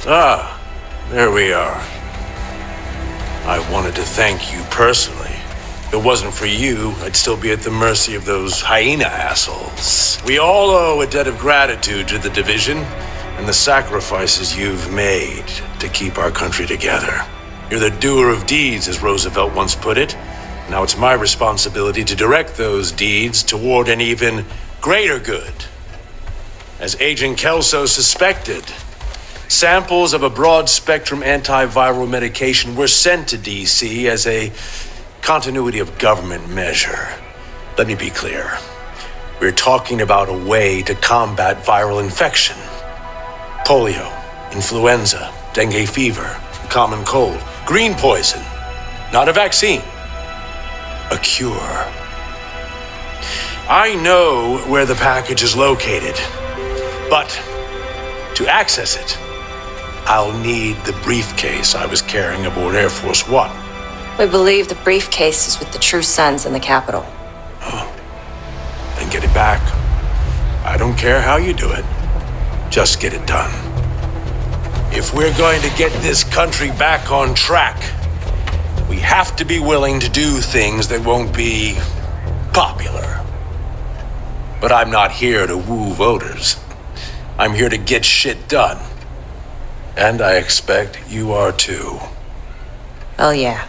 Ah, there we are. I wanted to thank you personally. If it wasn't for you, I'd still be at the mercy of those hyena assholes. We all owe a debt of gratitude to the Division and the sacrifices you've made to keep our country together. You're the doer of deeds, as Roosevelt once put it. Now it's my responsibility to direct those deeds toward an even greater good. As Agent Kelso suspected, samples of a broad-spectrum antiviral medication were sent to D.C. as a continuity of government measure. Let me be clear. We're talking about a way to combat viral infection. Polio, influenza, dengue fever, common cold, green poison. Not a vaccine. A cure. I know where the package is located, but to access it, I'll need the briefcase I was carrying aboard Air Force One. We believe the briefcase is with the True Sons in the Capitol. Oh, then get it back. I don't care how you do it. Just get it done. If we're going to get this country back on track, we have to be willing to do things that won't be popular. But I'm not here to woo voters. I'm here to get shit done. And I expect you are too. Oh, yeah.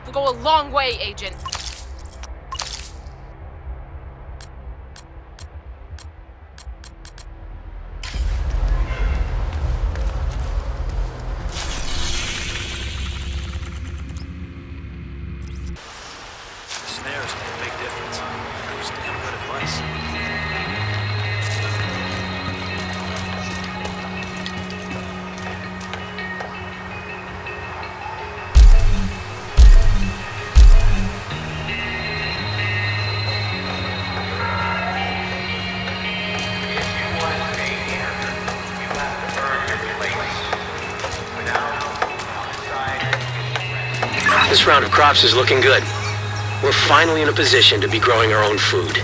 Will go a long way, Agent. Snares make a big difference. That was damn good advice. This round of crops is looking good. We're finally in a position to be growing our own food.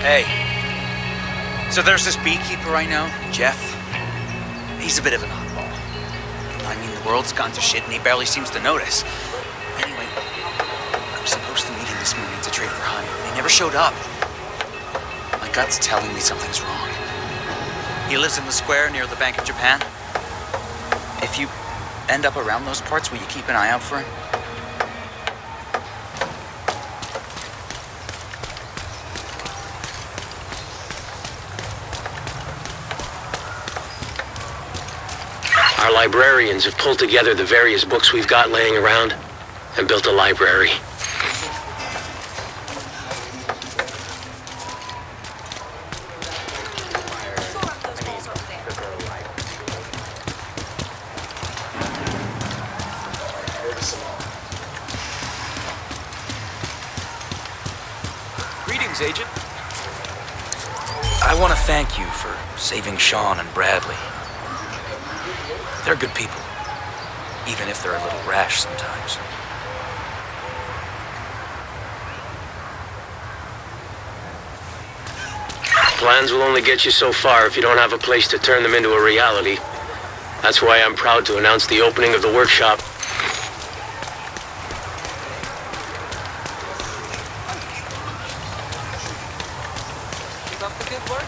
Hey. So there's this beekeeper I know, Jeff. He's a bit of an oddball. I mean, the world's gone to shit and he barely seems to notice. Anyway, I was supposed to meet him this morning to trade for honey, but he never showed up. My gut's telling me something's wrong. He lives in the square near the Bank of Japan. If you end up around those parts, will you keep an eye out for him? Our librarians have pulled together the various books we've got laying around and built a library. Greetings, Agent. I want to thank you for saving Sean and Bradley. They're good people, even if they're a little rash sometimes. Plans will only get you so far if you don't have a place to turn them into a reality. That's why I'm proud to announce the opening of the workshop. Keep up the good work,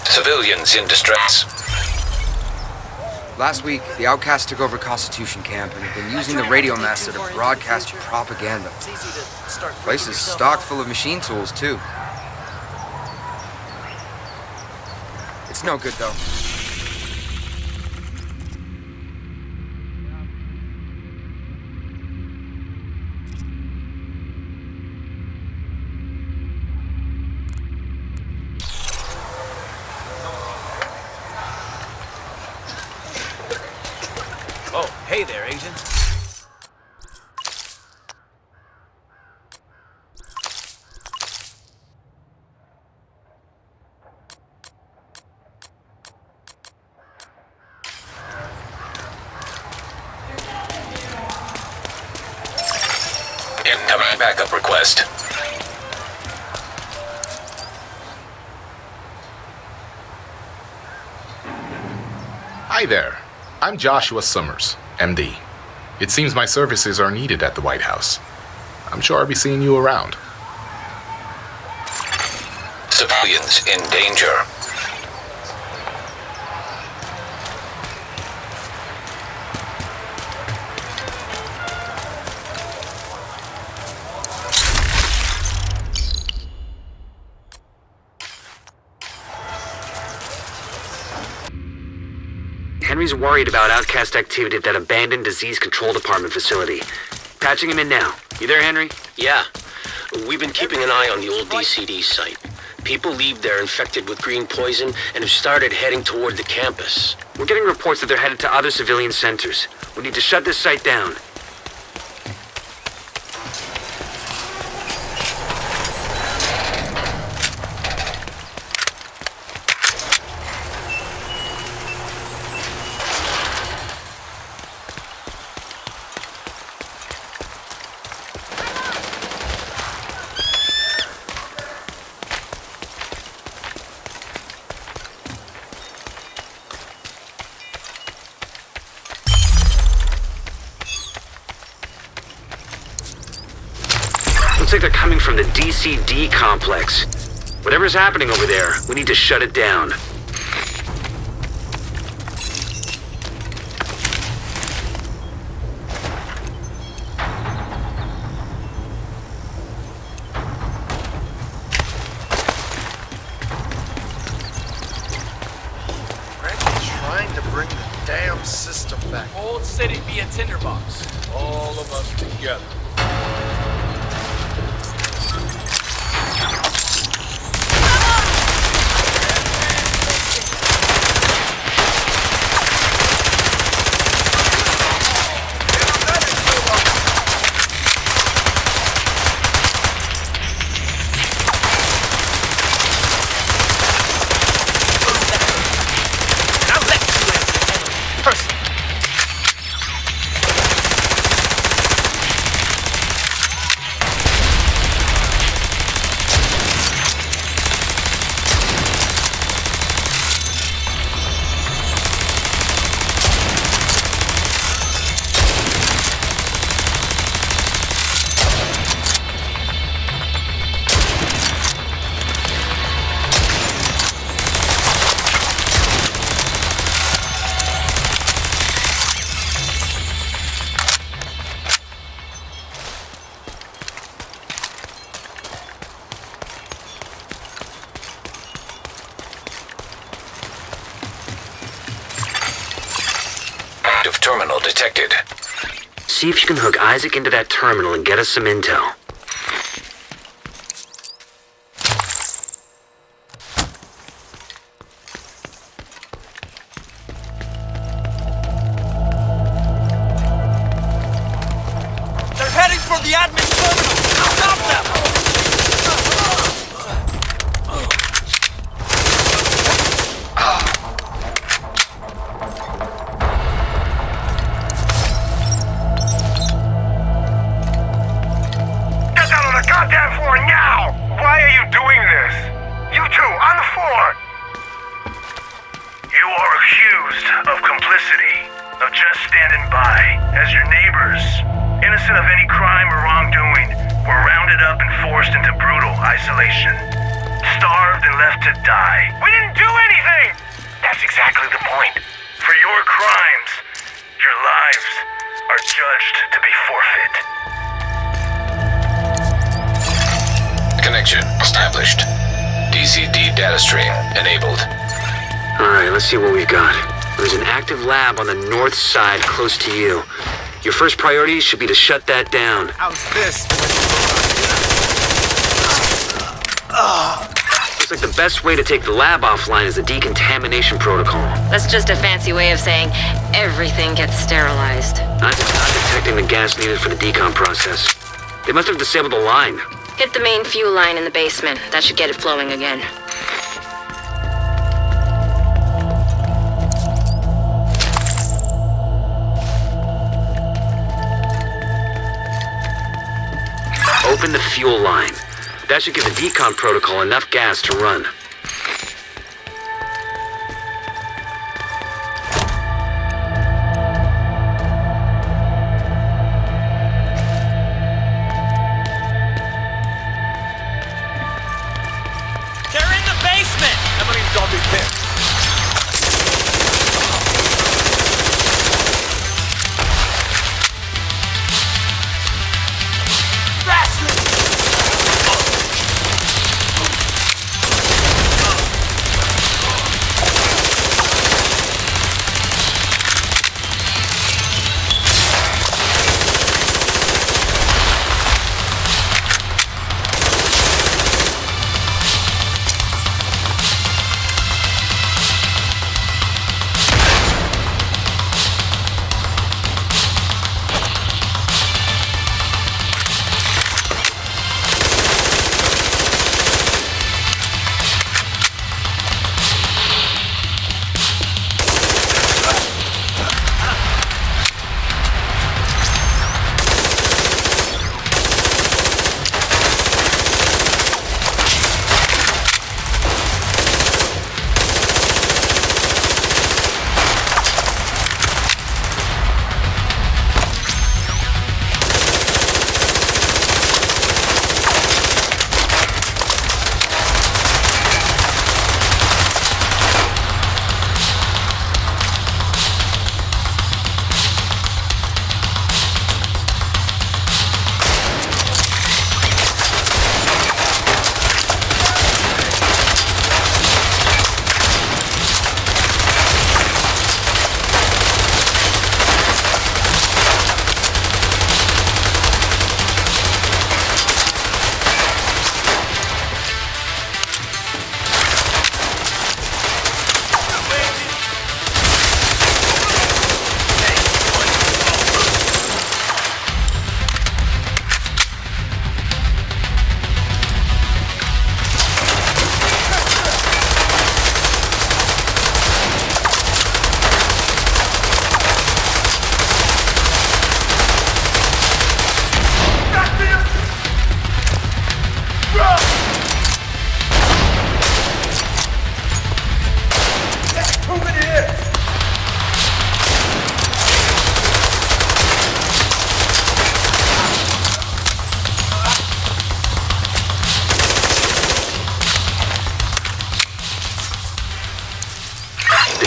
Civilians in distress. Last week, the outcasts took over Constitution Camp and have been using the radio master to broadcast propaganda. The place is stocked full of machine tools, too. It's no good, though. Hey there, Agent. Incoming backup request. Hi there. I'm Joshua Summers, MD. It seems my services are needed at the White House. I'm sure I'll be seeing you around. Civilians in danger. Henry's worried about outcast activity at that abandoned disease control department facility. Patching him in now. You there, Henry? Yeah. We've been keeping an eye on the old DCD site. People leave there infected with green poison and have started heading toward the campus. We're getting reports that they're headed to other civilian centers. We need to shut this site down. Looks like they're coming from the DCD complex. Whatever's happening over there, we need to shut it down. Frank's trying to bring the damn system back. Old city be a tinderbox. All of us together. Active terminal detected. See if you can hook Isaac into that terminal and get us some intel. They're heading for the admin terminal! Stop them! Get down on the goddamn floor now! Why are you doing this? You two, on the floor! You are accused of complicity, of just standing by as your neighbors, innocent of any crime or wrongdoing, were rounded up and forced into brutal isolation. Starved and left to die. We didn't do anything! That's exactly the point. For your crimes, your lives are judged to be forfeit. Connection established. DCD data stream enabled. Alright, let's see what we've got. There's an active lab on the north side close to you. Your first priority should be to shut that down. How's this? Looks like the best way to take the lab offline is the decontamination protocol. That's just a fancy way of saying everything gets sterilized. Not detecting the gas needed for the decom process. They must have disabled the line. Hit the main fuel line in the basement. That should get it flowing again. Open the fuel line. That should give the decom protocol enough gas to run. They're in the basement! Somebody's zombie pit.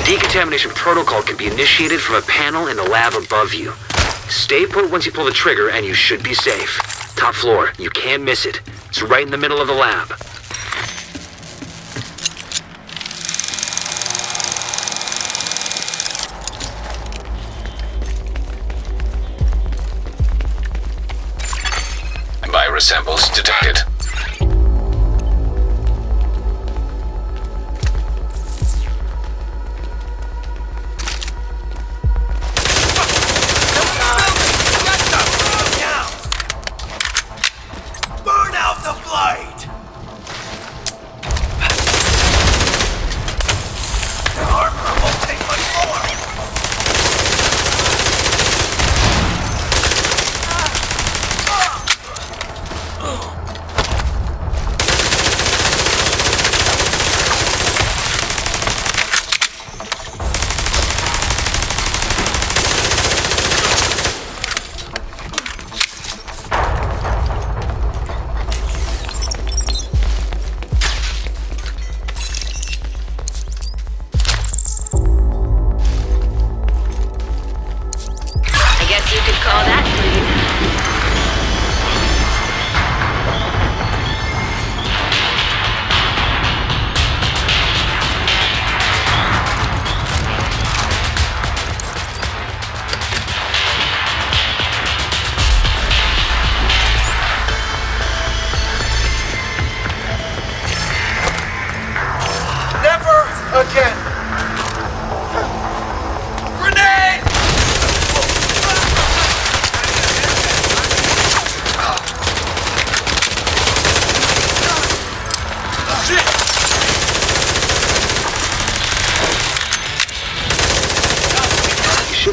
Decontamination protocol can be initiated from a panel in the lab above you. Stay put once you pull the trigger and you should be safe. Top floor, you can't miss it. It's right in the middle of the lab. Virus samples detected.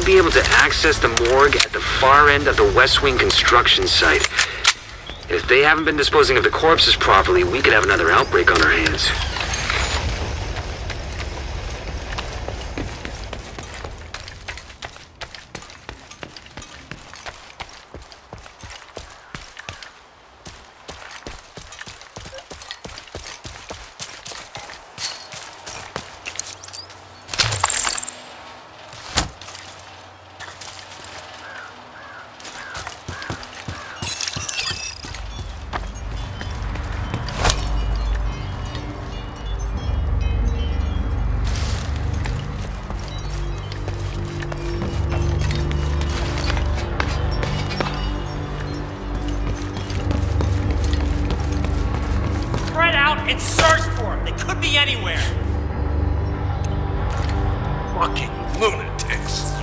should be able to access the morgue at the far end of the West Wing construction site. If they haven't been disposing of the corpses properly, we could have another outbreak on our hands. And search for them. They could be anywhere. Fucking lunatics.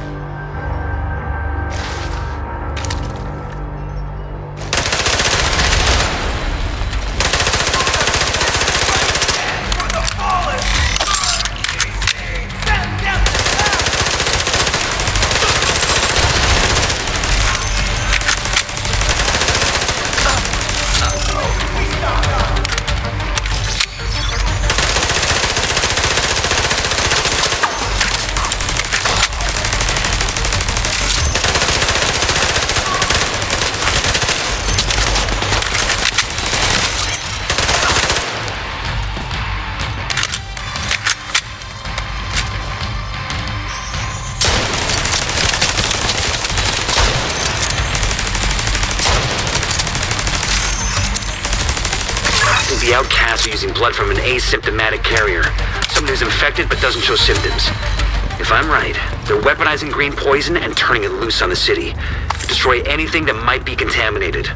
The outcasts are using blood from an asymptomatic carrier. Someone who's infected but doesn't show symptoms. If I'm right, they're weaponizing green poison and turning it loose on the city. Destroy anything that might be contaminated.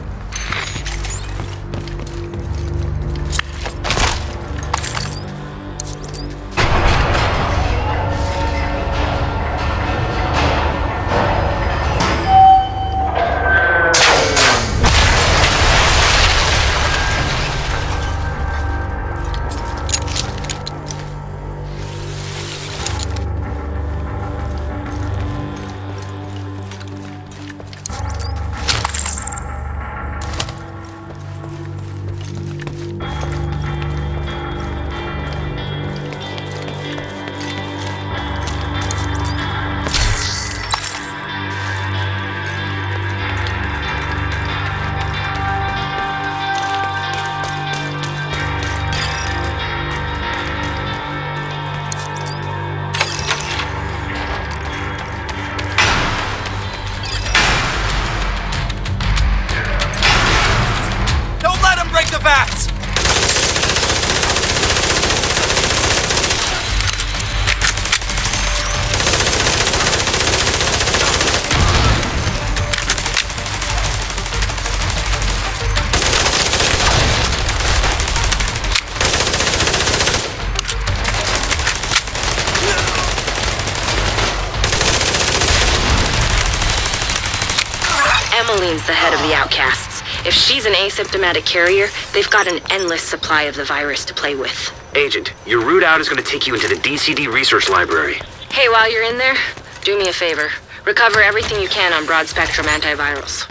Emmeline's the head of the outcasts. If she's an asymptomatic carrier, they've got an endless supply of the virus to play with. Agent, your route out is going to take you into the DCD research library. Hey, while you're in there, do me a favor. Recover everything you can on broad-spectrum antivirals.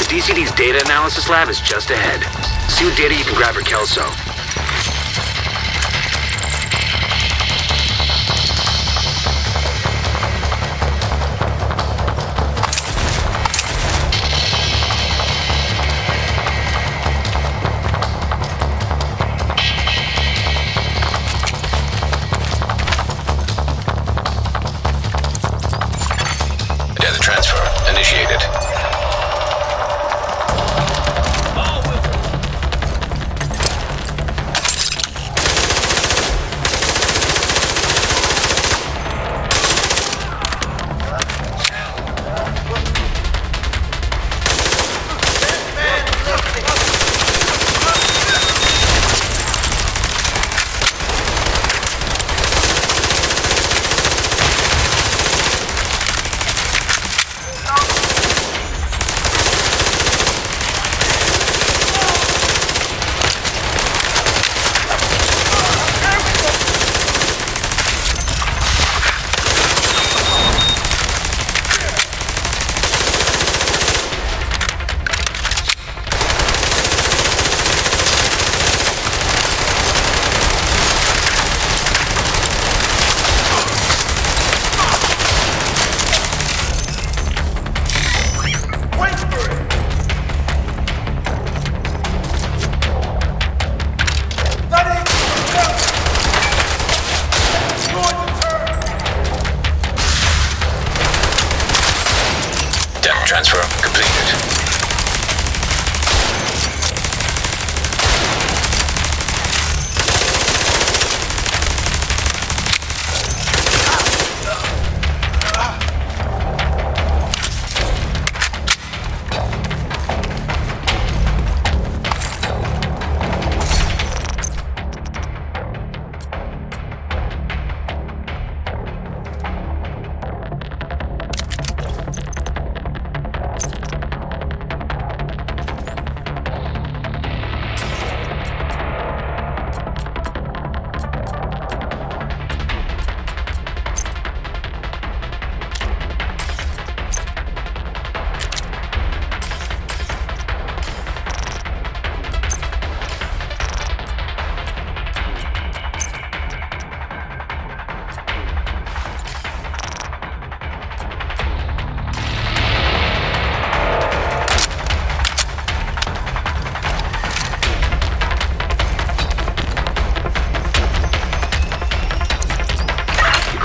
DCD's data analysis lab is just ahead. See what data you can grab for Kelso. Data transfer initiated. Data transfer completed.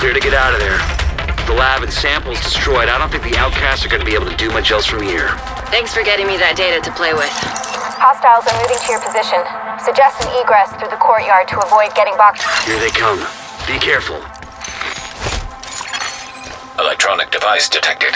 Clear to get out of there. The lab and samples destroyed. I don't think the outcasts are going to be able to do much else from here. Thanks for getting me that data to play with. Hostiles are moving to your position. Suggest an egress through the courtyard to avoid getting boxed. Here they come. Be careful. Electronic device detected.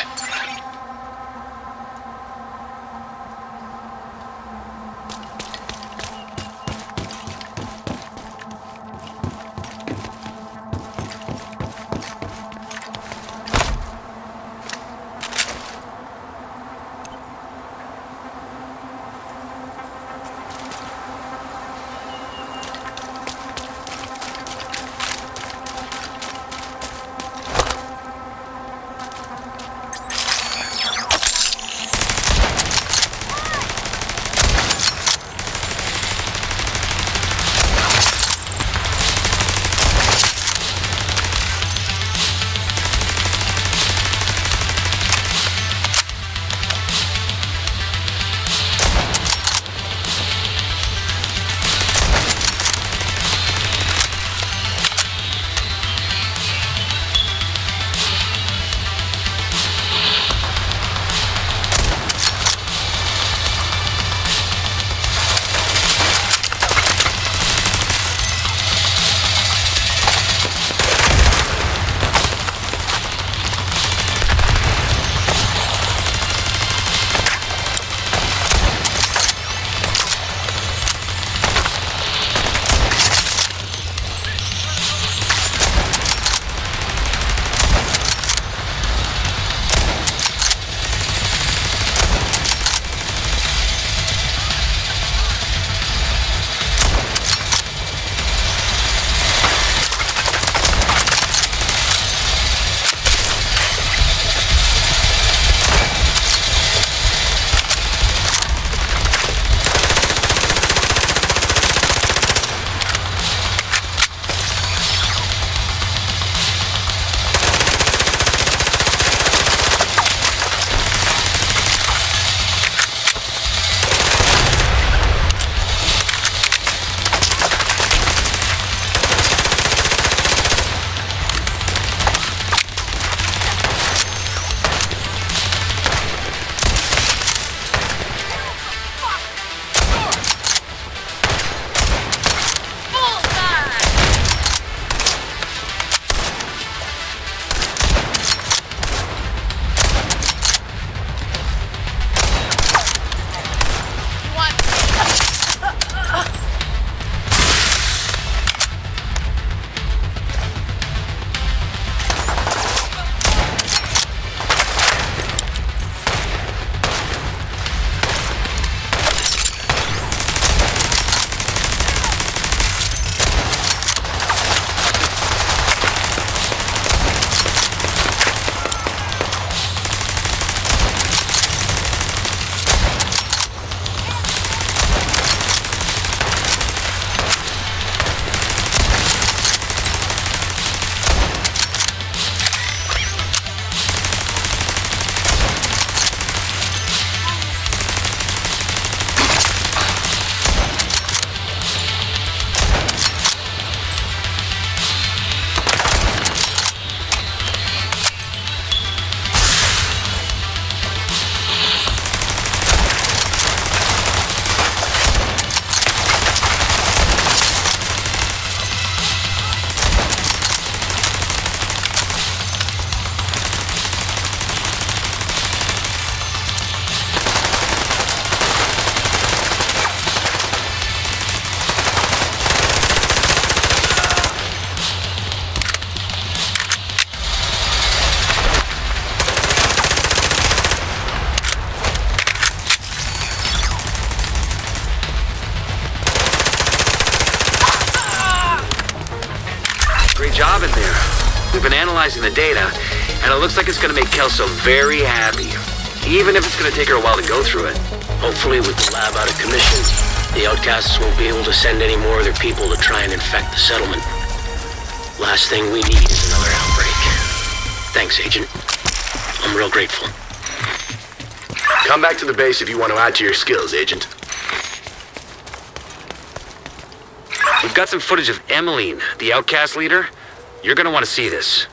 We've been analyzing the data, and it looks like it's gonna make Kelso very happy. Even if it's gonna take her a while to go through it. Hopefully, with the lab out of commission, the outcasts won't be able to send any more of their people to try and infect the settlement. Last thing we need is another outbreak. Thanks, Agent. I'm real grateful. Come back to the base if you want to add to your skills, Agent. We've got some footage of Emmeline, the outcast leader. You're gonna want to see this.